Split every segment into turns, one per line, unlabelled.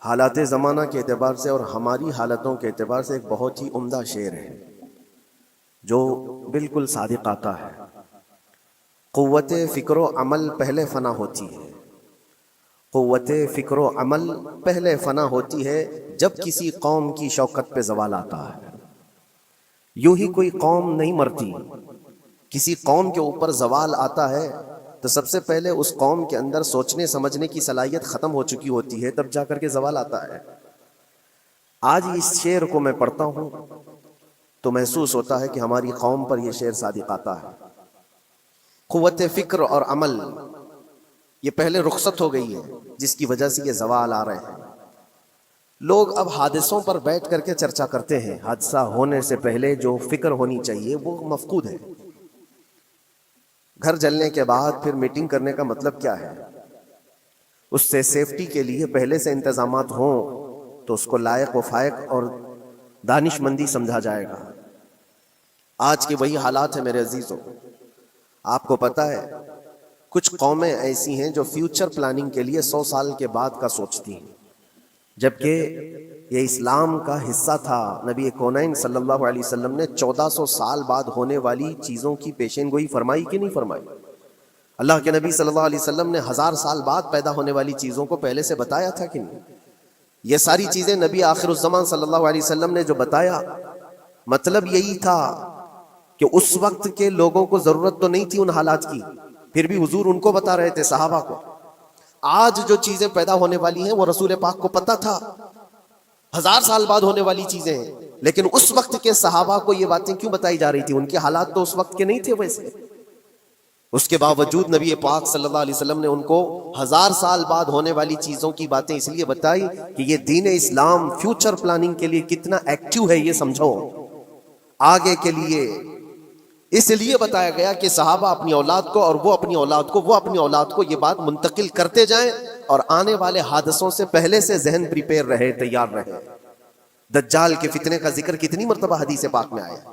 حالات زمانہ کے اعتبار سے اور ہماری حالتوں کے اعتبار سے ایک بہت ہی عمدہ شعر ہے جو بالکل صادق آتا ہے۔ قوت فکر و عمل پہلے فنا ہوتی ہے، قوت فکر و عمل پہلے فنا ہوتی ہے جب کسی قوم کی شوکت پہ زوال آتا ہے۔ یوں ہی کوئی قوم نہیں مرتی، کسی قوم کے اوپر زوال آتا ہے تو سب سے پہلے اس قوم کے اندر سوچنے سمجھنے کی صلاحیت ختم ہو چکی ہوتی ہے، تب جا کر کے زوال آتا ہے۔ آج اس شعر کو میں پڑھتا ہوں تو محسوس ہوتا ہے کہ ہماری قوم پر یہ شعر صادق آتا ہے۔ قوت فکر اور عمل یہ پہلے رخصت ہو گئی ہے جس کی وجہ سے یہ زوال آ رہے ہیں۔ لوگ اب حادثوں پر بیٹھ کر کے چرچا کرتے ہیں، حادثہ ہونے سے پہلے جو فکر ہونی چاہیے وہ مفقود ہے۔ گھر جلنے کے بعد پھر میٹنگ کرنے کا مطلب کیا ہے؟ اس سے سیفٹی کے لیے پہلے سے انتظامات ہوں تو اس کو لائق و فائق اور دانش مندی سمجھا جائے گا۔ آج کے وہی حالات ہیں میرے عزیزوں۔ آپ کو پتہ ہے کچھ قومیں ایسی ہیں جو فیوچر پلاننگ کے لیے 100 سال کے بعد کا سوچتی ہیں، جبکہ یہ اسلام کا حصہ تھا۔ نبی کونین صلی اللہ علیہ وسلم نے 1400 سال بعد ہونے والی چیزوں کی پیشین گوئی فرمائی کہ نہیں فرمائی؟ اللہ کے نبی صلی اللہ علیہ وسلم نے 1000 سال بعد پیدا ہونے والی چیزوں کو پہلے سے بتایا تھا کہ نہیں؟ یہ ساری چیزیں نبی آخر الزمان صلی اللہ علیہ وسلم نے جو بتایا، مطلب یہی تھا کہ اس وقت کے لوگوں کو ضرورت تو نہیں تھی ان حالات کی، پھر بھی حضور ان کو بتا رہے تھے، صحابہ کو۔ آج جو چیزیں پیدا ہونے والی ہیں وہ رسول پاک کو پتہ تھا، 1000 سال بعد ہونے والی چیزیں ہیں، لیکن اس وقت کے صحابہ کو یہ باتیں کیوں بتائی جا رہی تھی؟ ان کے حالات تو اس وقت کے نہیں تھے ویسے۔ اس کے باوجود نبی پاک صلی اللہ علیہ وسلم نے ان کو 1000 سال بعد ہونے والی چیزوں کی باتیں اس لیے بتائی کہ یہ دین اسلام فیوچر پلاننگ کے لیے کتنا ایکٹیو ہے یہ سمجھو، آگے کے لیے۔ اس لیے بتایا گیا کہ صحابہ اپنی اولاد کو اور وہ اپنی اولاد کو، وہ اپنی اولاد کو یہ بات منتقل کرتے جائیں اور آنے والے حادثوں سے پہلے سے ذہن پریپیئر رہے، تیار رہے۔ دجال کے فتنے کا ذکر کتنی مرتبہ حدیث پاک میں آیا۔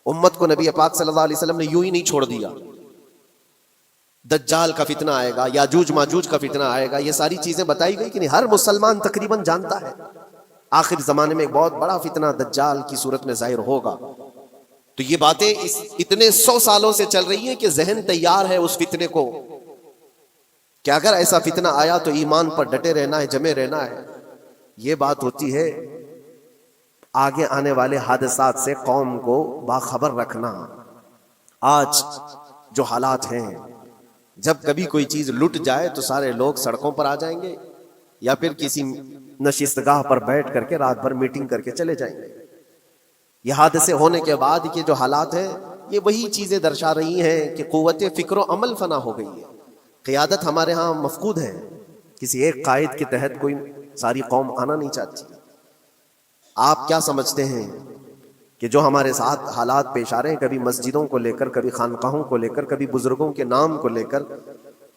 امت کو نبی پاک صلی اللہ علیہ وسلم نے یوں ہی نہیں چھوڑ دیا۔ دجال کا فتنہ آئے گا، یاجوج ماجوج کا فتنہ آئے گا، یہ ساری چیزیں بتائی گئی کہ نہیں؟ ہر مسلمان تقریباً جانتا ہے آخر زمانے میں ایک بہت بڑا فتنہ دجال کی صورت میں ظاہر ہوگا۔ تو یہ باتیں اتنے 100 سالوں سے چل رہی ہیں کہ ذہن تیار ہے اس فتنے کو کہ اگر ایسا فتنہ آیا تو ایمان پر ڈٹے رہنا ہے، جمے رہنا ہے۔ یہ بات ہوتی ہے آگے آنے والے حادثات سے قوم کو باخبر رکھنا۔ آج جو حالات ہیں، جب کبھی کوئی چیز لٹ جائے تو سارے لوگ سڑکوں پر آ جائیں گے یا پھر کسی نشستگاہ پر بیٹھ کر کے رات بھر میٹنگ کر کے چلے جائیں گے۔ یہ حادثے ہونے کے بعد کے جو حالات ہیں یہ وہی چیزیں درشا رہی ہیں کہ قوت فکر و عمل فنا ہو گئی ہے۔ قیادت ہمارے ہاں مفقود ہے، کسی ایک قائد کے تحت کوئی ساری قوم آنا نہیں چاہتی۔ آپ کیا سمجھتے ہیں کہ جو ہمارے ساتھ حالات پیش آ رہے ہیں، کبھی مسجدوں کو لے کر، کبھی خانقاہوں کو لے کر، کبھی بزرگوں کے نام کو لے کر،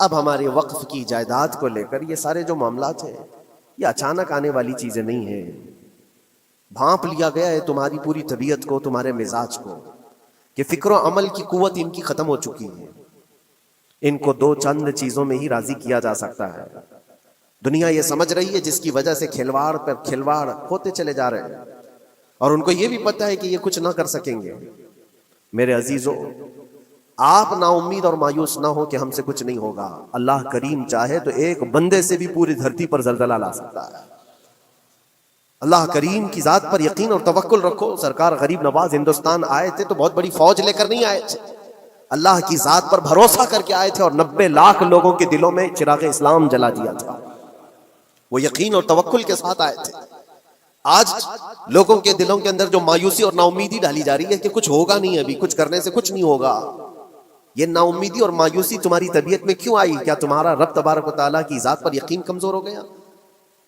اب ہمارے وقف کی جائیداد کو لے کر، یہ سارے جو معاملات ہیں یہ اچانک آنے والی چیزیں نہیں ہیں۔ بھانپ لیا گیا ہے تمہاری پوری طبیعت کو، تمہارے مزاج کو، کہ فکر و عمل کی قوت ان کی ختم ہو چکی ہے۔ ان کو 2 چند چیزوں میں ہی راضی کیا جا سکتا ہے۔ دنیا یہ سمجھ رہی ہے جس کی وجہ سے کھلواڑ پر کھلواڑ ہوتے چلے جا رہے ہیں، اور ان کو یہ بھی پتہ ہے کہ یہ کچھ نہ کر سکیں گے۔ میرے عزیزو، آپ نا امید اور مایوس نہ ہو کہ ہم سے کچھ نہیں ہوگا۔ اللہ کریم چاہے تو ایک بندے سے بھی پوری دھرتی پر زلزلہ لا سکتا ہے۔ اللہ کریم کی ذات پر یقین اور توکل رکھو۔ سرکار غریب نواز ہندوستان آئے تھے تو بہت بڑی فوج لے کر نہیں آئے تھے، اللہ کی ذات پر بھروسہ کر کے آئے تھے، اور 90 لاکھ لوگوں کے دلوں میں چراغ اسلام جلا دیا تھا۔ وہ یقین اور توکل کے ساتھ آئے تھے۔ آج لوگوں کے دلوں کے اندر جو مایوسی اور نا امیدی ڈالی جا رہی ہے کہ کچھ ہوگا نہیں، ابھی کچھ کرنے سے کچھ نہیں ہوگا، یہ نا امیدی اور مایوسی تمہاری طبیعت میں کیوں آئی؟ کیا تمہارا رب تبارک و تعالیٰ کی ذات پر یقین کمزور ہو گیا؟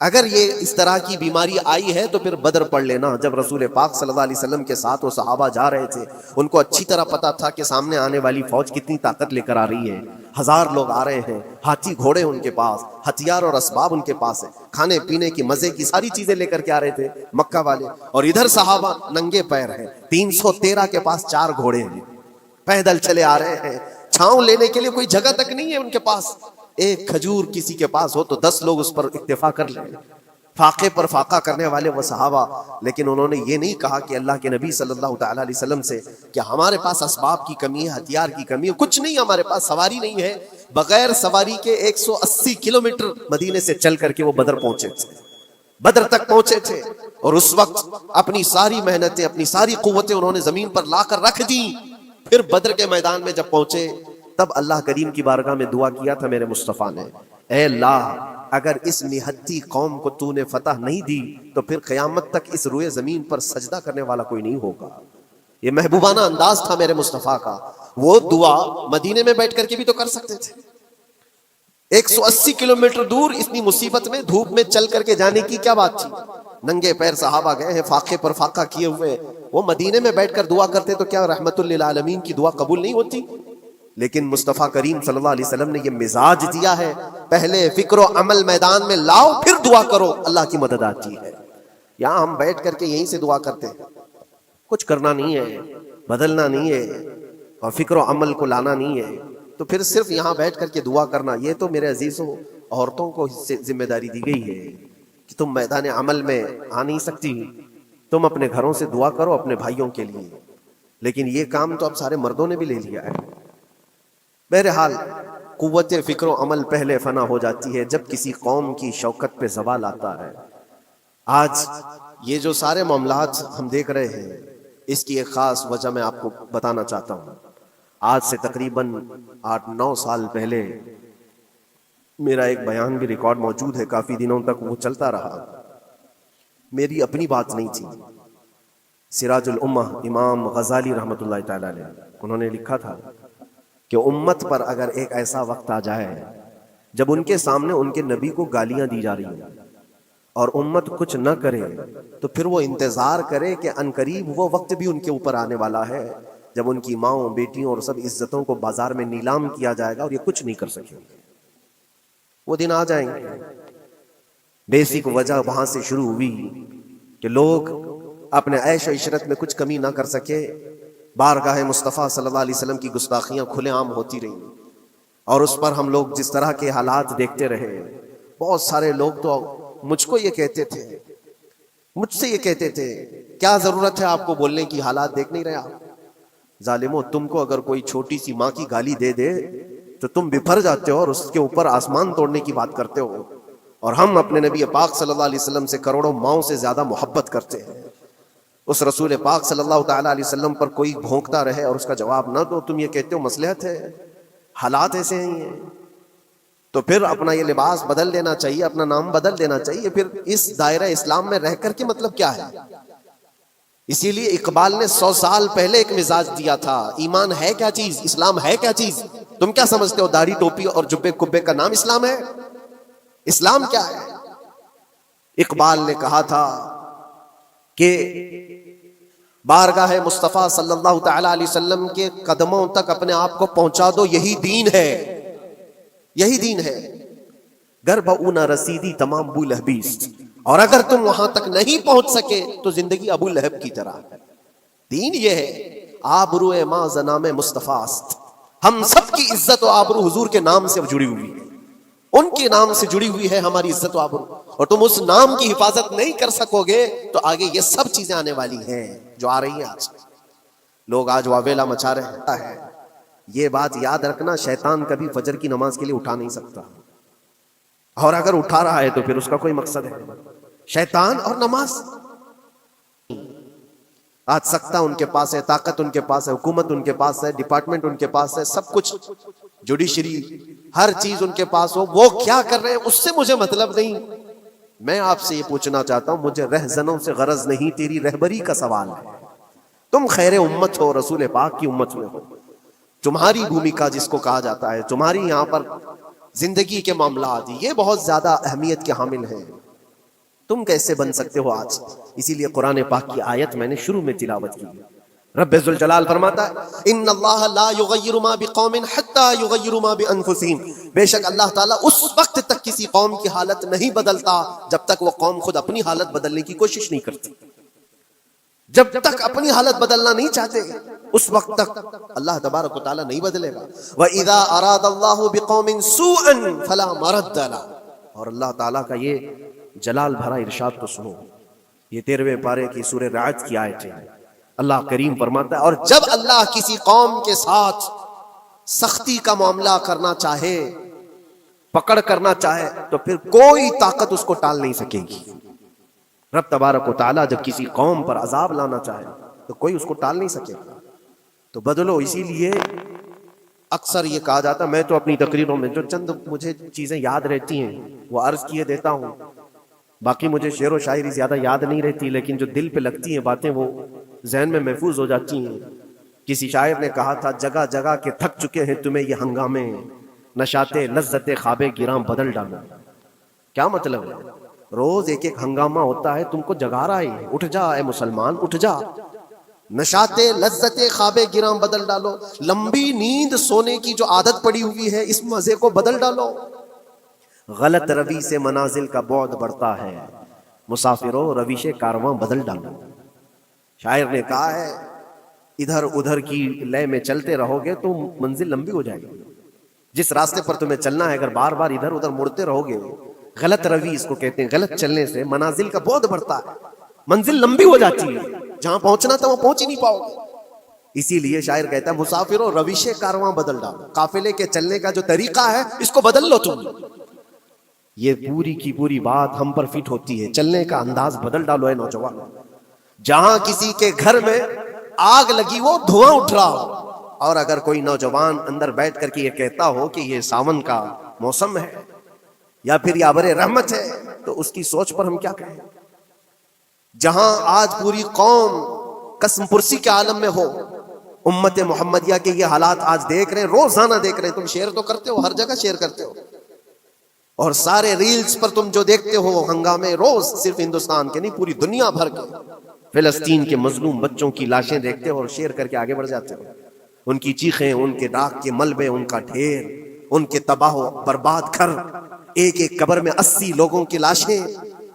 اگر یہ اس طرح کی بیماری آئی ہے تو پھر بدر پڑھ لینا۔ جب رسول پاک صلی اللہ علیہ وسلم کے ساتھ وہ صحابہ جا رہے تھے، ان کو اچھی طرح پتا تھا کہ سامنے آنے والی فوج کتنی طاقت لے کر آ رہی ہے۔ 1000 لوگ آ رہے ہیں، ہاتھی گھوڑے ان کے پاس، ہتھیار اور اسباب ان کے پاس ہے، کھانے پینے کی مزے کی ساری چیزیں لے کر کے آ رہے تھے مکہ والے، اور ادھر صحابہ ننگے پیر ہیں۔ 313 کے پاس 4 گھوڑے ہیں، پیدل چلے آ رہے ہیں، چھاؤں لینے کے لیے کوئی جگہ تک نہیں ہے ان کے پاس۔ ایک کھجور کسی کے پاس ہو تو 10 لوگ اس پر اکتفا کر لیں۔ فاقے پر فاقہ کرنے والے وہ صحابہ، لیکن انہوں نے یہ نہیں کہا کہ اللہ کے نبی صلی اللہ تعالی علیہ وسلم سے کہ ہمارے پاس اسباب کی کمی ہے، ہتھیار کی کمی ہے، کچھ نہیں، ہمارے پاس سواری نہیں ہے۔ بغیر سواری کے 180 کلومیٹر مدینے سے چل کر کے وہ بدر پہنچے تھے، بدر تک پہنچے تھے، اور اس وقت اپنی ساری محنتیں، اپنی ساری قوتیں انہوں نے زمین پر لا کر رکھ دی۔ پھر بدر کے میدان میں جب پہنچے تب اللہ کریم کی بارگاہ میں دعا کیا تھا میرے مصطفیٰ نے، اے اللہ اگر اس نہتی قوم کو تو نے فتح نہیں دی تو پھر قیامت تک اس روئے زمین پر سجدہ کرنے والا کوئی نہیں ہوگا۔ یہ محبوبانہ انداز تھا میرے مصطفیٰ کا۔ وہ دعا مدینے میں بیٹھ کر کے بھی تو کر سکتے تھے، 180 کلومیٹر دور اتنی مصیبت میں دھوپ میں چل کر کے جانے کی کیا بات تھی؟ ننگے پیر صحابہ گئے ہیں، فاقے پر فاقہ کیے ہوئے، وہ مدینے میں بیٹھ کر دعا کرتے تو کیا رحمت للعالمین کی دعا قبول نہیں ہوتی؟ لیکن مصطفیٰ کریم صلی اللہ علیہ وسلم نے یہ مزاج دیا ہے، پہلے فکر و عمل میدان میں لاؤ پھر دعا کرو، اللہ کی مدد آتی ہے۔ یہاں ہم بیٹھ کر کے یہیں سے دعا کرتے ہیں، کچھ کرنا نہیں ہے، بدلنا نہیں ہے، اور فکر و عمل کو لانا نہیں ہے، تو پھر صرف یہاں بیٹھ کر کے دعا کرنا، یہ تو میرے عزیزوں عورتوں کو ذمہ داری دی گئی ہے کہ تم میدان عمل میں آ نہیں سکتی، تم اپنے گھروں سے دعا کرو اپنے بھائیوں کے لیے، لیکن یہ کام تو اب سارے مردوں نے بھی لے لیا ہے۔ بہرحال قوت فکر و عمل پہلے فنا ہو جاتی ہے جب کسی قوم کی شوکت پہ زوال آتا ہے۔ آج یہ جو سارے معاملات ہم دیکھ رہے ہیں، اس کی ایک خاص وجہ میں آپ کو بتانا چاہتا ہوں۔ آج سے تقریباً 8-9 سال پہلے میرا ایک بیان بھی ریکارڈ موجود ہے، کافی دنوں تک وہ چلتا رہا، میری اپنی بات نہیں تھی۔ سراج الامہ امام غزالی رحمۃ اللہ تعالی علیہ، انہوں نے لکھا تھا کہ امت پر اگر ایک ایسا وقت آ جائے جب ان کے سامنے ان کے نبی کو گالیاں دی جا رہی ہیں اور امت کچھ نہ کرے، تو پھر وہ انتظار کرے کہ عنقریب وہ وقت بھی ان کے اوپر آنے والا ہے جب ان کی ماؤں، بیٹیوں اور سب عزتوں کو بازار میں نیلام کیا جائے گا اور یہ کچھ نہیں کر سکیں گے۔ وہ دن آ جائیں گے۔ بیسک وجہ وہاں سے شروع ہوئی کہ لوگ اپنے عیش و عشرت میں کچھ کمی نہ کر سکے، بارگاہ مصطفیٰ صلی اللہ علیہ وسلم کی گستاخیاں کھلے عام ہوتی رہیں، اور اس پر ہم لوگ جس طرح کے حالات دیکھتے رہے۔ بہت سارے لوگ تو مجھ کو یہ کہتے تھے، مجھ سے یہ کہتے تھے، کیا ضرورت ہے آپ کو بولنے کی، حالات دیکھ نہیں رہے آپ؟ ظالمو، تم کو اگر کوئی چھوٹی سی ماں کی گالی دے دے تو تم بپھر جاتے ہو اور اس کے اوپر آسمان توڑنے کی بات کرتے ہو، اور ہم اپنے نبی پاک صلی اللہ علیہ وسلم سے کروڑوں ماؤں سے زیادہ محبت کرتے ہیں۔ اس رسول پاک صلی اللہ تعالی علیہ وسلم پر کوئی بھونکتا رہے اور اس کا جواب نہ دو، تم یہ کہتے ہو مصلحت ہے، حالات ایسے ہیں، تو پھر اپنا یہ لباس بدل دینا چاہیے، اپنا نام بدل دینا چاہیے۔ پھر اس دائرہ اسلام میں رہ کر کے مطلب کیا ہے؟ اسی لیے اقبال نے 100 سال پہلے ایک مزاج دیا تھا، ایمان ہے کیا چیز، اسلام ہے کیا چیز؟ تم کیا سمجھتے ہو داڑھی ٹوپی اور جبے کبے کا نام اسلام ہے؟ اسلام کیا ہے؟ اقبال نے کہا تھا کہ بارگاہ مصطفیٰ صلی اللہ تعالی علیہ وسلم کے قدموں تک اپنے آپ کو پہنچا دو، یہی دین ہے، یہی دین ہے۔ گر بہو نہ رسیدی تمام ابو لہبیس، اور اگر تم وہاں تک نہیں پہنچ سکے تو زندگی ابو لہب کی طرح ہے۔ دین یہ ہے، آبرو ماں زنام مصطفیٰ است، ہم سب کی عزت و آبرو حضور کے نام سے جڑی ہوئی ہے، ان کے نام سے جڑی ہوئی ہے ہماری عزت و آبرو، اور تم اس نام کی حفاظت نہیں کر سکو گے تو آگے یہ سب چیزیں آنے والی ہیں جو آ رہی ہیں۔ آج لوگ آج واویلا مچا رہے ہیں۔ یہ بات یاد رکھنا، شیطان کبھی فجر کی نماز کے لیے اٹھا نہیں سکتا، اور اگر اٹھا رہا ہے تو پھر اس کا کوئی مقصد ہے، شیطان اور نماز۔ آج سکتہ ان کے پاس ہے، طاقت ان کے پاس ہے، حکومت ان کے پاس ہے، ڈپارٹمنٹ ان کے پاس ہے، سب کچھ، جوڈیشری، ہر چیز ان کے پاس ہو، وہ کیا کر رہے ہیں اس سے مجھے مطلب نہیں۔ میں آپ سے یہ پوچھنا چاہتا ہوں، مجھے رہزنوں سے غرض نہیں، تیری رہبری کا سوال ہے۔ تم خیر امت ہو، رسول پاک کی امت میں ہو، تمہاری بھومکا جس کو کہا جاتا ہے، تمہاری یہاں پر زندگی کے معاملات یہ بہت زیادہ اہمیت کے حامل ہیں۔ تم کیسے بن سکتے ہو آج؟ اسی لیے قرآن پاک کی آیت میں نے شروع میں تلاوت کی۔ رب ذوالجلال فرماتا ہے ان اللہ لا یغیر ما بقوم حتی یغیروا ما بانفسہم، بے شک اللہ تعالیٰ اس وقت تک کسی قوم کی حالت نہیں بدلتا جب تک وہ قوم خود اپنی حالت بدلنے کی کوشش نہیں کرتی۔ جب تک اپنی حالت بدلنا نہیں چاہتے اس وقت تک اللہ تبارک و تعالیٰ نہیں بدلے گا۔ وَإِذَا أَرَادَ اللَّهُ بِقَوْمٍ سُوءًا فَلَا مَرَدَّ لَهُ، اور اللہ تعالیٰ کا یہ جلال بھرا ارشاد تو سنو، یہ 13ویں پارے کی سورہ رعد کی آیت ہے۔ اللہ کریم فرماتا ہے اور جب اللہ کسی قوم کے ساتھ سختی کا معاملہ کرنا چاہے، پکڑ کرنا چاہے، تو پھر کوئی طاقت اس کو ٹال نہیں سکے گی۔ رب تبارک و تعالیٰ جب کسی قوم پر عذاب لانا چاہے تو کوئی اس کو ٹال نہیں سکے گا۔ تو بدلو، اسی لیے اکثر یہ کہا جاتا، میں تو اپنی تقریروں میں جو چند مجھے چیزیں یاد رہتی ہیں وہ عرض کیے دیتا ہوں، باقی مجھے شعر و شاعری زیادہ یاد نہیں رہتی، لیکن جو دل پہ لگتی ہیں باتیں وہ ذہن میں محفوظ ہو جاتی ہیں۔ کسی شاعر نے کہا تھا، جگہ جگہ کے تھک چکے ہیں تمہیں یہ ہنگامے، نشاتے لذت خواب گراں بدل ڈالو۔ کیا مطلب ہے؟ روز ایک ایک ہنگامہ ہوتا ہے، تم کو جگا رہا ہے، اٹھ جا اے مسلمان، اٹھ جا، نشاتے لذت خواب گراں بدل ڈالو، لمبی نیند سونے کی جو عادت پڑی ہوئی ہے اس مزے کو بدل ڈالو، غلط روی سے منازل کا بعد بڑھتا ہے، مسافروں رویش کارواں بدل ڈالو۔ شاعر نے کہا ہے ادھر ادھر کی لے میں چلتے رہو گے تو منزل لمبی ہو جائے گی۔ جس راستے پر تمہیں چلنا ہے اگر بار بار ادھر ادھر مڑتے رہو گے، غلط روی اس کو کہتے ہیں، غلط چلنے سے منازل کا بعد بڑھتا ہے، منزل لمبی ہو جاتی ہے، جہاں پہنچنا تھا وہ پہنچ ہی نہیں پاؤ گے۔ اسی لیے شاعر کہتا ہے مسافروں رویش کارواں بدل ڈالو، قافلے کے چلنے کا جو طریقہ ہے اس کو بدل لو تم۔ یہ پوری کی پوری بات ہم پر فٹ ہوتی ہے، چلنے کا انداز بدل ڈالو اے نوجوان۔ جہاں کسی کے گھر میں آگ لگی وہ دھواں اٹھ رہا ہو، اور اگر کوئی نوجوان اندر بیٹھ کر کے یہ کہتا ہو کہ یہ ساون کا موسم ہے یا پھر یہ ابر رحمت ہے، تو اس کی سوچ پر ہم کیا کہیں۔ جہاں آج پوری قوم قسم پرسی کے عالم میں ہو، امت محمدیہ کے یہ حالات آج دیکھ رہے ہیں، روزانہ دیکھ رہے ہیں، تم شیئر تو کرتے ہو، ہر جگہ شیئر کرتے ہو، اور سارے ریلز پر تم جو دیکھتے ہو ہنگامے روز، صرف ہندوستان کے نہیں پوری دنیا بھر کے، فلسطین کے مظلوم بچوں کی لاشیں دیکھتے ہو اور شیئر کر کے آگے بڑھ جاتے ہو، ان کی چیخیں، ان کے راکھ کے ملبے، ان کا ڈھیر، ان کے تباہ و برباد گھر، ایک ایک قبر میں 80 لوگوں کی لاشیں،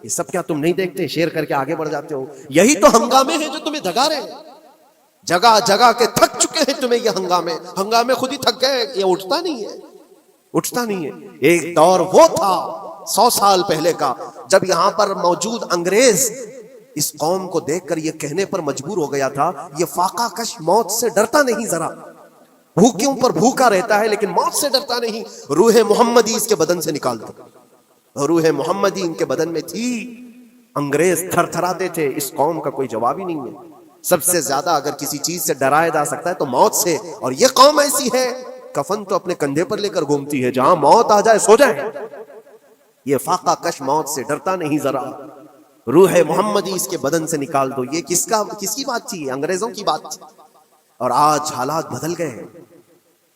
یہ سب کیا تم نہیں دیکھتے؟ شیئر کر کے آگے بڑھ جاتے ہو۔ یہی تو ہنگامے ہیں جو تمہیں دھگا رہے ہیں، جگہ جگہ کے تھک چکے ہیں تمہیں یہ ہنگامے خود ہی تھک گئے، یہ اٹھتا نہیں ہے، اٹھتا نہیں ہے۔ ایک دور وہ تھا 100 سال پہلے کا جب یہاں پر موجود انگریز اس قوم کو دیکھ کر یہ کہنے پر مجبور ہو گیا تھا، یہ فاقہ کش موت سے ڈرتا نہیں، ذرا بھوکیوں پر بھوکا رہتا ہے لیکن موت سے ڈرتا نہیں، روح محمدی اس کے بدن سے نکال دو۔ روح محمدی ان کے بدن میں تھی، انگریز تھر تھراتے تھے، اس قوم کا کوئی جواب ہی نہیں ہے۔ سب سے زیادہ اگر کسی چیز سے ڈرایا جا سکتا ہے تو موت سے، اور یہ قوم ایسی ہے کفن تو اپنے کندھے پر لے کر گھومتی ہے، جہاں موت آ جائے سو جائے۔ یہ فاقہ کش موت سے ڈرتا نہیں ذرا، روح محمدی اس کے بدن سے نکال دو۔ یہ کس کی بات تھی؟ انگریزوں کی بات تھی۔ اور آج حالات بدل گئے ہیں،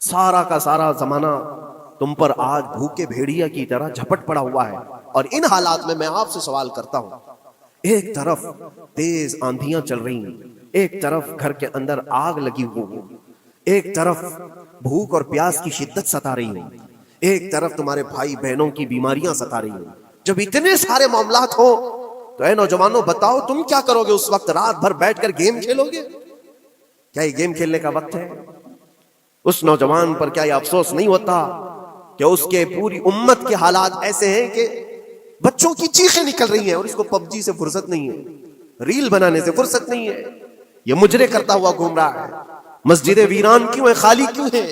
سارا کا سارا زمانہ تم پر آج بھوکے بھیڑیا کی طرح جھپٹ پڑا ہوا ہے۔ اور ان حالات میں آپ سے سوال کرتا ہوں، ایک طرف تیز آندھیاں چل رہی ہیں، ایک طرف گھر کے اندر آگ لگی ہوئی، ایک طرف بھوک اور پیاس کی شدت ستا رہی ہے، ایک طرف تمہارے بھائی بہنوں کی بیماریاں ستا رہی ہیں۔ جب اتنے سارے معاملات ہو تو اے نوجوانوں بتاؤ تم کیا کرو گے اس وقت؟ رات بھر بیٹھ کر گیم کھیلو گے؟ کیا یہ گیم کھیلنے کا وقت ہے؟ اس نوجوان پر کیا یہ افسوس نہیں ہوتا کہ اس کے پوری امت کے حالات ایسے ہیں کہ بچوں کی چیخیں نکل رہی ہیں اور اس کو پب جی سے فرصت نہیں ہے، ریل بنانے سے فرصت نہیں ہے، یہ مجرے کرتا ہوا گھوم رہا ہے۔ مسجدیں ویران کیوں ہیں؟ خالی کیوں ہیں؟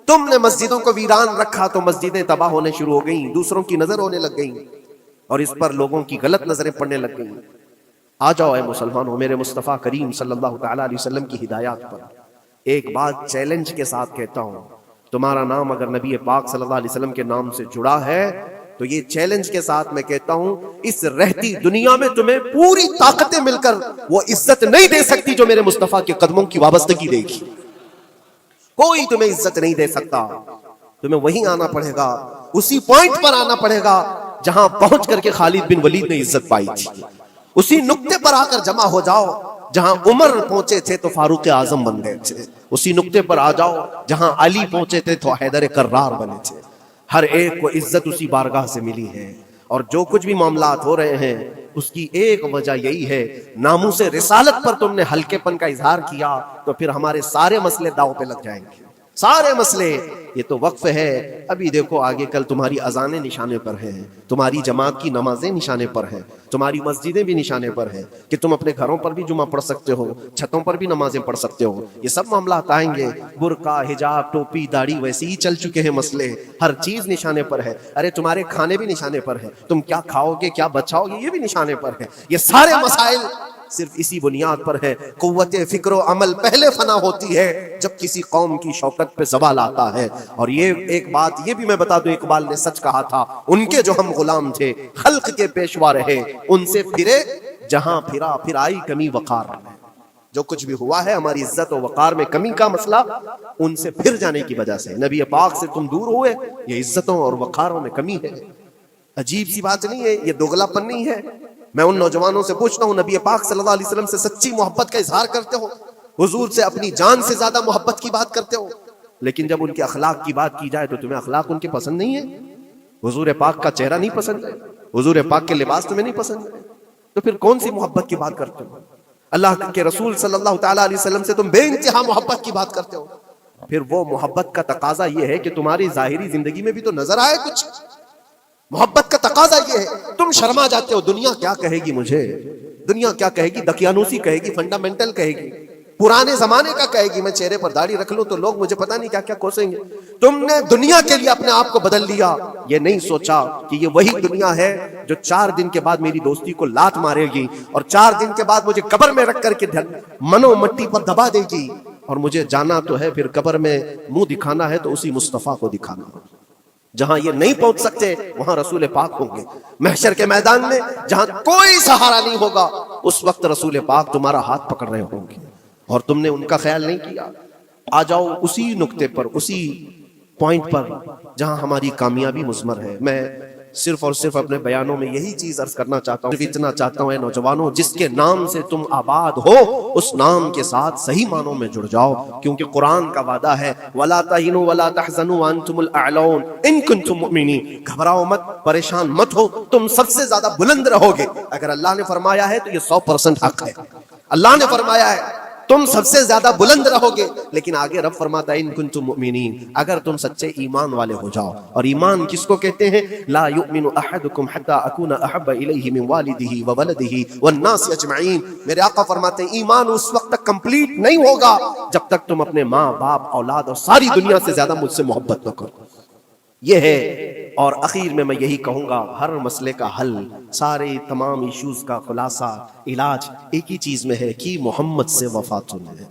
تم نے مسجدوں کو ویران رکھا تو مسجدیں تباہ ہونے شروع ہو گئیں، دوسروں کی نظر ہونے لگ گئیں اور اس پر لوگوں کی غلط نظریں پڑنے لگ گئیں۔ آ جاؤ اے مسلمانوں، میرے مصطفیٰ کریم صلی اللہ تعالیٰ علیہ وسلم کی ہدایات پر ایک بات چیلنج کے ساتھ کہتا ہوں، تمہارا نام اگر نبی پاک صلی اللہ علیہ وسلم کے نام سے جڑا ہے تو یہ چیلنج کے ساتھ میں کہتا ہوں، اس رہتی دنیا میں تمہیں پوری طاقتیں مل کر وہ عزت نہیں دے سکتی جو میرے مصطفیٰ کے قدموں کی وابستگی دے گی۔ کوئی تمہیں عزت نہیں دے سکتا، تمہیں وہیں آنا پڑے گا، اسی پوائنٹ پر آنا پڑے گا جہاں پہنچ کر کے خالد بن ولید نے عزت پائی تھی، اسی نقطے پر آ کر جمع ہو جاؤ جہاں عمر پہنچے تھے تو فاروق اعظم بن گئے تھے، اسی نقطے پر آ جاؤ جہاں علی پہنچے تھے تو حیدر کرار بنے تھے۔ ہر ایک کو عزت اسی بارگاہ سے ملی ہے، اور جو کچھ بھی معاملات ہو رہے ہیں اس کی ایک وجہ یہی ہے، ناموس رسالت پر تم نے ہلکے پن کا اظہار کیا تو پھر ہمارے سارے مسئلے داؤ پہ لگ جائیں گے۔ سارے مسئلے یہ تو وقف ہے. ابھی دیکھو آگے کل تمہاری اذانیں نشانے پر ہیں, تمہاری جماعت کی نمازیں نشانے پر ہیں, تمہاری مسجدیں بھی نشانے پر ہیں کہ تم اپنے گھروں پر بھی جمعہ پڑھ سکتے ہو, چھتوں پر بھی نمازیں پڑھ سکتے ہو. یہ سب معاملات آئیں گے. برقع, حجاب, ٹوپی, داڑھی ویسے ہی چل چکے ہیں مسئلے. ہر چیز نشانے پر ہے. ارے تمہارے کھانے بھی نشانے پر ہے, تم کیا کھاؤ گے کیا بچاؤ گے یہ بھی نشانے پر ہے. یہ سارے مسائل صرف اسی بنیاد پر ہے. قوت فکر و عمل پہلے فنا ہوتی ہے جب کسی قوم کی شوکت پہ زوال آتا ہے. اور یہ ایک بات یہ بھی میں بتا دوں, اقبال نے سچ کہا تھا, ان کے جو ہم غلام تھے خلق کے پیشوا رہے, ان سے پھرے جہاں پھرا پھر آئی کمی وقار. جو کچھ بھی ہوا ہے ہماری عزت و وقار میں کمی کا مسئلہ ان سے پھر جانے کی وجہ سے. نبی پاک سے تم دور ہوئے, یہ عزتوں اور وقاروں میں کمی ہے. عجیب سی بات نہیں ہے, یہ دوگلا پن نہیں ہے. میں ان نوجوانوں سے پوچھتا ہوں, نبی پاک صلی اللہ علیہ وسلم سے سچی محبت کا اظہار کرتے ہو, حضور سے اپنی جان سے زیادہ محبت کی بات کرتے ہو, لیکن جب ان کے اخلاق کی بات کی جائے تو تمہیں اخلاق ان کے پسند نہیں ہے, حضور پاک کا چہرہ نہیں پسند ہے, حضور پاک کے لباس تمہیں نہیں پسند ہے, تو پھر کون سی محبت کی بات کرتے ہو؟ اللہ کے رسول صلی اللہ تعالیٰ علیہ وسلم سے تم بے انتہا محبت کی بات کرتے ہو. پھر وہ محبت کا تقاضا یہ ہے کہ تمہاری ظاہری زندگی میں بھی تو نظر آئے کچھ. محبت کا تقاضا یہ ہے. تم شرما جاتے ہو, دنیا کیا کہے گی مجھے, دنیا کیا کہے گی, دقیانوسی کہے گی, فنڈامنٹل کہے گی, پرانے زمانے کا کہے گی. میں چہرے پر داڑھی رکھ لوں تو لوگ مجھے پتہ نہیں کیا کیا کوسیں گے. تم نے دنیا کے لیے اپنے آپ کو بدل لیا, یہ نہیں سوچا کہ یہ وہی دنیا ہے جو 4 دن کے بعد میری دوستی کو لات مارے گی, اور 4 دن کے بعد مجھے قبر میں رکھ کر کے منو مٹی پر دبا دے گی, اور مجھے جانا تو ہے پھر قبر میں منہ دکھانا ہے تو اسی مصطفیٰ کو دکھانا. جہاں یہ نہیں پہنچ سکتے وہاں رسول پاک ہوں گے. محشر کے میدان میں جہاں کوئی سہارا نہیں ہوگا اس وقت رسول پاک تمہارا ہاتھ پکڑ رہے ہوں گے, اور تم نے ان کا خیال نہیں کیا. آ جاؤ اسی نقطے پر, اسی پوائنٹ پر جہاں ہماری کامیابی مضمر ہے. میں صرف اور صرف اپنے بیانوں میں یہی چیز عرض کرنا چاہتا ہوں, صرف اتنا چاہتا ہوں اے نوجوانوں, جس کے نام سے تم آباد ہو اس نام کے ساتھ صحیح معنوں میں جڑ جاؤ, کیونکہ قرآن کا وعدہ ہے وَلَا تَهِنُوا وَلَا تَحْزَنُوا وَأَنْتُمُ الْأَعْلَوْنَ إِن كُنتُم مُؤْمِنِينَ. گھبراؤ مت, پریشان مت ہو, تم سب سے زیادہ بلند رہو گے. اگر اللہ نے فرمایا ہے تو یہ 100% حق ہے. اللہ نے فرمایا ہے تم سب سے زیادہ بلند رہو گے, لیکن آگے رب فرماتا ہے ان کنتم مؤمنین, اگر تم سچے ایمان والے ہو جاؤ. اور ایمان کس کو کہتے ہیں؟ لا یؤمن احدکم حتی اکون احب الیہ من والدہ وولدہ والناس اجمعین. میرے آقا فرماتے ہیں ایمان اس وقت تک کمپلیٹ نہیں ہوگا جب تک تم اپنے ماں باپ اولاد اور ساری دنیا سے زیادہ مجھ سے محبت نہ کرو. یہ ہے. اور اخیر میں یہی کہوں گا, ہر مسئلے کا حل, سارے تمام ایشوز کا خلاصہ, علاج ایک ہی چیز میں ہے کہ محمد سے وفا تم ہے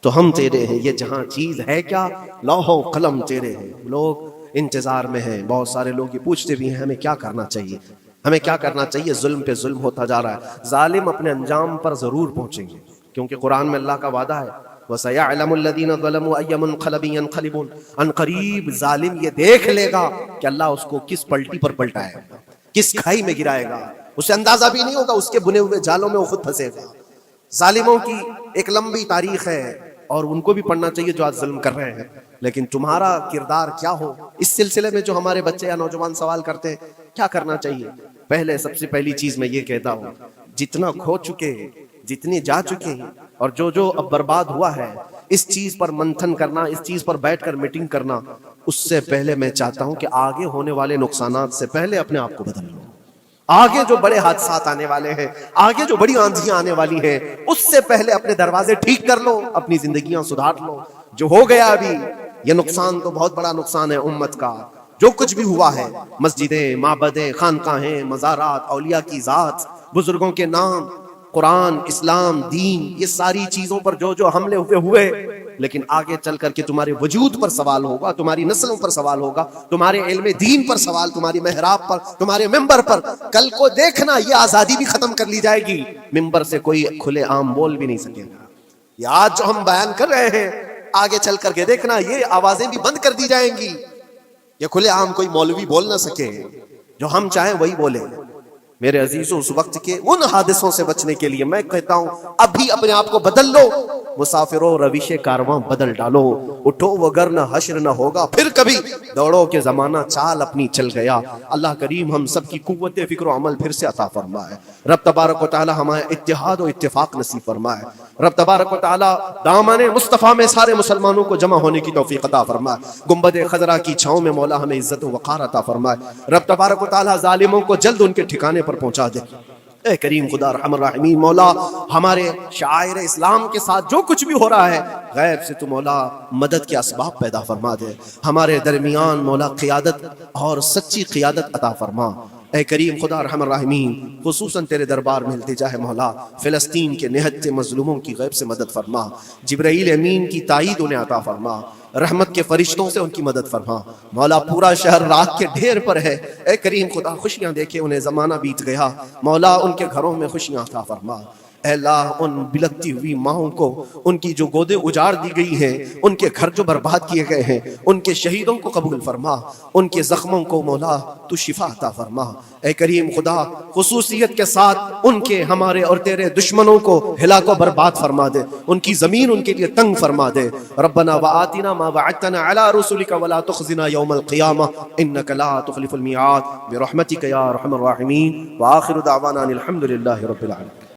تو ہم تیرے ہیں. یہ جہاں چیز ہے کیا, لوح و قلم تیرے ہیں. لوگ انتظار میں ہیں, بہت سارے لوگ یہ پوچھتے بھی ہیں ہمیں کیا کرنا چاہیے, ہمیں کیا کرنا چاہیے. ظلم پہ ظلم ہوتا جا رہا ہے. ظالم اپنے انجام پر ضرور پہنچیں گے, کیونکہ قرآن میں اللہ کا وعدہ ہے وَسَيَعْلَمُ الَّذِينَ ظَلَمُوا أَيَّ مُنْقَلَبٍ يَنْقَلِبُونَ. ان قریب ظالم یہ دیکھ لے گا کہ اللہ اس کو کس پلٹی پر پلٹائے گا, کس کھائی میں گرائے گا. اسے اندازہ بھی نہیں ہوگا, اس کے بنے ہوئے جالوں میں وہ خود پھنسے گا. ظالموں کی ایک لمبی تاریخ ہے اور ان کو بھی پڑھنا چاہیے جو آج ظلم کر رہے ہیں, لیکن تمہارا کردار کیا ہو اس سلسلے میں. جو ہمارے بچے یا نوجوان سوال کرتے ہیں کیا کرنا چاہیے, پہلے سب سے پہلی چیز میں یہ کہتا ہوں, جتنا کھو چکے ہیں, جتنی جا چکے ہیں, اور جو اب برباد ہوا ہے, اس چیز پر منتھن کرنا, اس چیز پر بیٹھ کر میٹنگ کرنا. اس سے پہلے میں چاہتا ہوں کہ آگے ہونے والے نقصانات سے پہلے اپنے آپ کو بدل لو. آگے جو بڑے حادثات آنے والے ہیں, آگے جو بڑی آندھیاں آنے والی ہیں, اس سے پہلے اپنے دروازے ٹھیک کر لو, اپنی زندگیاں سدھار لو. جو ہو گیا ابھی یہ نقصان تو بہت بڑا نقصان ہے امت کا. جو کچھ بھی ہوا ہے, مسجدیں, معبدیں, خانقاہیں, مزارات, اولیاء کی ذات, بزرگوں کے نام, قرآن, اسلام, دین, یہ ساری چیزوں پر جو حملے ہوئے, لیکن آگے چل کر کے تمہارے وجود پر سوال ہوگا, تمہاری نسلوں پر سوال ہوگا, تمہارے علم دین پر سوال, تمہاری محراب پر, تمہارے ممبر پر. کل کو دیکھنا یہ آزادی بھی ختم کر لی جائے گی, ممبر سے کوئی کھلے عام بول بھی نہیں سکے گا. یہ آج جو ہم بیان کر رہے ہیں آگے چل کر کے دیکھنا یہ آوازیں بھی بند کر دی جائیں گی. یہ کھلے عام کوئی مولوی بول نہ سکے, جو ہم چاہیں وہی بولے. میرے عزیزوں, اس وقت کے ان حادثوں سے بچنے کے لیے میں کہتا ہوں ابھی اپنے آپ کو بدل لو. مسافروں رویش کارواں بدل ڈالو، اٹھو وگرنہ حشر نہ ہوگا پھر کبھی، دوڑو کہ زمانہ چال اپنی چل گیا۔ اللہ کریم ہم سب کی قوت فکر و عمل پھر سے عطا فرمائے۔ رب تبارک و تعالی ہمیں اتحاد و اتفاق نصیب فرمائے۔ رب تبارک و تعالی دامن مصطفیٰ میں سارے مسلمانوں کو جمع ہونے کی توفیق عطا فرمائے۔ گنبد خضرا کی چھاؤں میں مولا ہمیں عزت و وقار عطا فرمائے۔ رب تبارک و تعالی ظالموں کو جلد ان کے ٹھکانے پر پہنچا دے۔ اے کریم خدا رحم الراحمین، مولا ہمارے شاعر اسلام کے ساتھ جو کچھ بھی ہو رہا ہے غیب سے تو مولا مدد کے اسباب پیدا فرما دے۔ ہمارے درمیان مولا قیادت اور سچی قیادت عطا فرما۔ اے کریم خدا رحم الراحمین، خصوصاً تیرے دربار میں التجا ہے مولا، فلسطین کے نہتے مظلوموں کی غیب سے مدد فرما۔ جبرائیل امین کی تائید انہیں عطا فرما، رحمت کے فرشتوں سے ان کی مدد فرما۔ مولا پورا شہر رات کے ڈھیر پر ہے، اے کریم خدا خوشیاں دیکھے انہیں زمانہ بیت گیا، مولا ان کے گھروں میں خوشیاں عطا فرما۔ اے اللہ ان بلکتی ہوئی ماؤں کو، ان کی جو گودیں اجاڑ دی گئی ہیں، ان کے گھر جو برباد کیے گئے ہیں، ان کے شہیدوں کو قبول فرما، ان کے زخموں کو مولا تو شفا عطا فرما۔ اے کریم خدا خصوصیت کے ساتھ ان کے ہمارے اور تیرے دشمنوں کو ہلاک و برباد فرما دے، ان کی زمین ان کے لیے تنگ فرما دے۔ ربنا وآتنا ما وعدتنا على رسلك ولا تخزنا يوم القيامة انك لا تخلف الميعاد برحمتك يا ارحم الراحمين، وآخر دعوانا ان الحمد لله رب العالمين۔